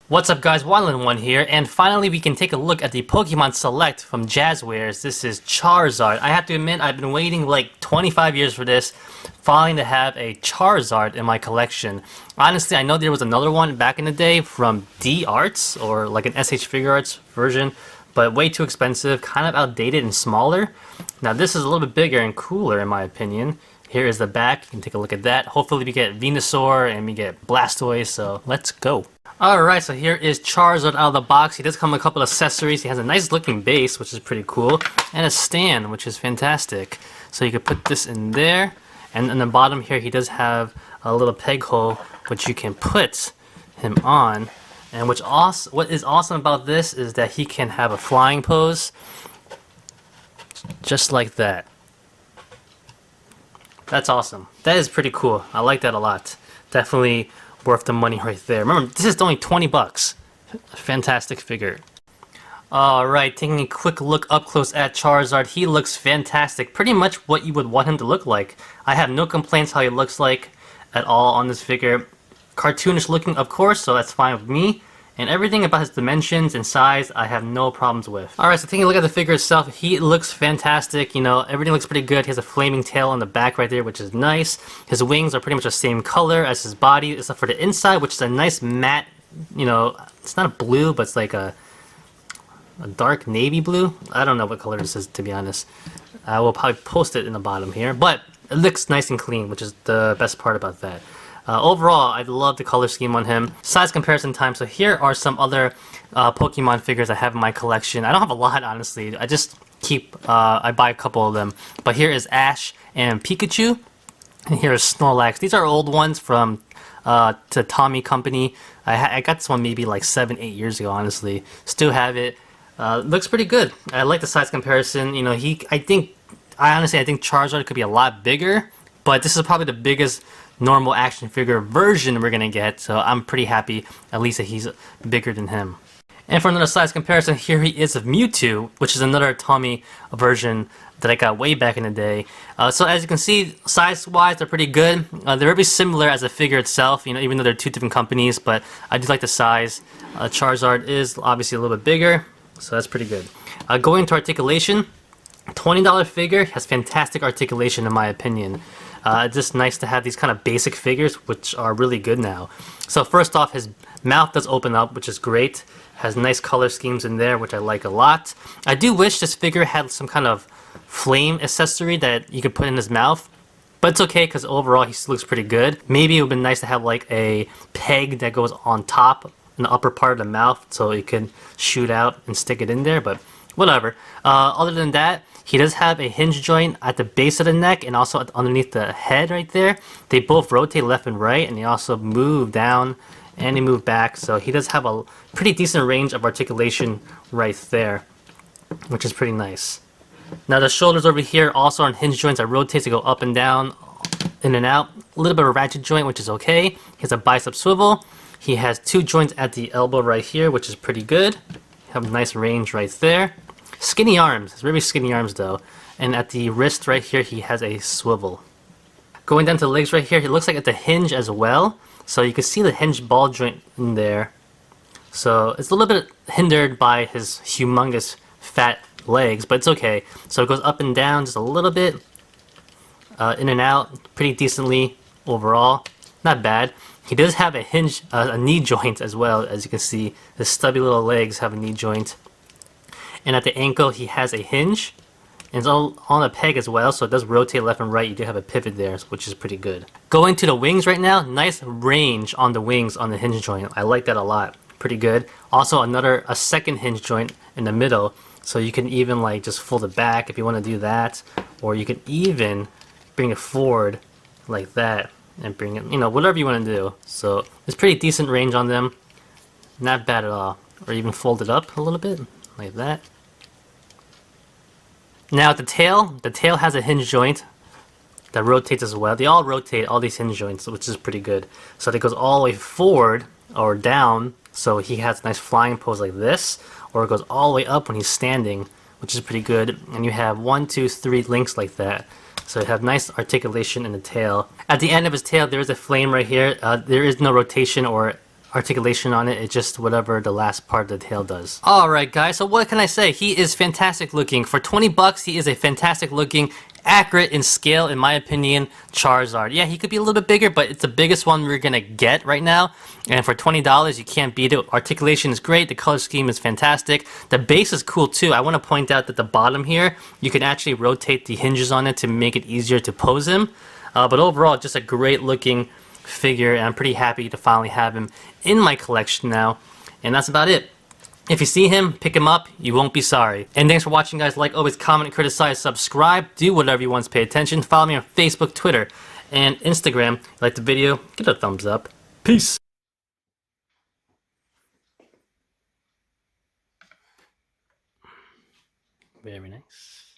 What's up guys, One here, and finally we can take a look at the Pokemon Select from Jazwares. This is Charizard. I have to admit, I've been waiting like 25 years for this, finally to have a Charizard in my collection. Honestly, I know there was another one back in the day from D Arts, or like an SH Figure Arts version, but way too expensive, kind of outdated and smaller. Now this is a little bit bigger and cooler in my opinion. Here is the back, you can take a look at that. Hopefully we get Venusaur and we get Blastoise, so let's go. Alright, so here is Charizard out of the box. He does come with a couple of accessories. He has a nice looking base, which is pretty cool, and a stand, which is fantastic. So you can put this in there, and in the bottom here he does have a little peg hole which you can put him on. And what is awesome about this is that he can have a flying pose, just like that. That's awesome. That is pretty cool. I like that a lot. Definitely worth the money right there. Remember, this is only 20 bucks. Fantastic figure. Alright, taking a quick look up close at Charizard. He looks fantastic. Pretty much what you would want him to look like. I have no complaints how he looks like at all on this figure. Cartoonish looking, of course, so that's fine with me. And everything about his dimensions and size, I have no problems with. Alright, so taking a look at the figure itself, he looks fantastic. You know, everything looks pretty good. He has a flaming tail on the back right there, which is nice. His wings are pretty much the same color as his body, except for the inside, which is a nice matte, you know, it's not a blue, but it's like a dark navy blue. I don't know what color this is, to be honest. I will probably post it in the bottom here, but it looks nice and clean, which is the best part about that. Overall, I love the color scheme on him. Size comparison time. So here are some other Pokemon figures I have in my collection. I don't have a lot, honestly. I just I buy a couple of them. But here is Ash and Pikachu. And here is Snorlax. These are old ones from Tommy Company. I got this one maybe like 7-8 years ago, honestly. Still have it. Looks pretty good. I like the size comparison. You know, I think Charizard could be a lot bigger. But this is probably the biggest normal action figure version we're gonna get, so I'm pretty happy at least that he's bigger than him. And for another size comparison, here he is of Mewtwo, which is another Tommy version that I got way back in the day. So as you can see, size-wise, they're pretty good. They're very similar as a figure itself, you know, even though they're two different companies, but I do like the size. Charizard is obviously a little bit bigger, so that's pretty good. Going to articulation, $20 figure has fantastic articulation in my opinion. It's just nice to have these kind of basic figures, which are really good now. So first off, his mouth does open up, which is great. Has nice color schemes in there, which I like a lot. I do wish this figure had some kind of flame accessory that you could put in his mouth. But it's okay, because overall he still looks pretty good. Maybe it would be nice to have like a peg that goes on top, in the upper part of the mouth, so you can shoot out and stick it in there, but whatever. Other than that, he does have a hinge joint at the base of the neck and also underneath the head right there. They both rotate left and right, and they also move down and they move back. So he does have a pretty decent range of articulation right there, which is pretty nice. Now the shoulders over here also are hinge joints that rotate to go up and down, in and out. A little bit of a ratchet joint, which is okay. He has a bicep swivel. He has two joints at the elbow right here, which is pretty good. Have a nice range right there. Skinny arms. It's very skinny arms though. And at the wrist right here, he has a swivel. Going down to the legs right here, he looks like it's a hinge as well. So you can see the hinge ball joint in there. So it's a little bit hindered by his humongous fat legs, but it's okay. So it goes up and down just a little bit. In and out pretty decently overall. Not bad. He does have a hinge, a knee joint as well. As you can see, his stubby little legs have a knee joint. And at the ankle, he has a hinge. And it's all on a peg as well, so it does rotate left and right. You do have a pivot there, which is pretty good. Going to the wings right now, nice range on the wings on the hinge joint. I like that a lot. Pretty good. Also, a second hinge joint in the middle, so you can even like just fold it back if you want to do that, or you can even bring it forward like that and bring it, you know, whatever you want to do. So it's pretty decent range on them. Not bad at all. Or even fold it up a little bit. Like that. Now the tail has a hinge joint that rotates as well. They all rotate, all these hinge joints, which is pretty good. So it goes all the way forward or down, so he has a nice flying pose like this, or it goes all the way up when he's standing, which is pretty good. And you have 1, 2, 3 links like that. So you have nice articulation in the tail. At the end of his tail, there is a flame right here. There is no rotation or articulation on it. It's just whatever the last part of the tail does. Alright guys, so what can I say? He is fantastic looking. For 20 bucks, he is a fantastic looking, accurate in scale, in my opinion, Charizard. Yeah, he could be a little bit bigger, but it's the biggest one we're gonna get right now. And for $20, you can't beat it. Articulation is great. The color scheme is fantastic. The base is cool too. I want to point out that the bottom here, you can actually rotate the hinges on it to make it easier to pose him. But overall, just a great looking figure, and I'm pretty happy to finally have him in my collection now. And that's about it. If you see him, pick him up. You won't be sorry. And thanks for watching, guys. Like always, comment, criticize, subscribe. Do whatever you want to pay attention. Follow me on Facebook, Twitter, and Instagram. If you like the video, give it a thumbs up. Peace. Very nice.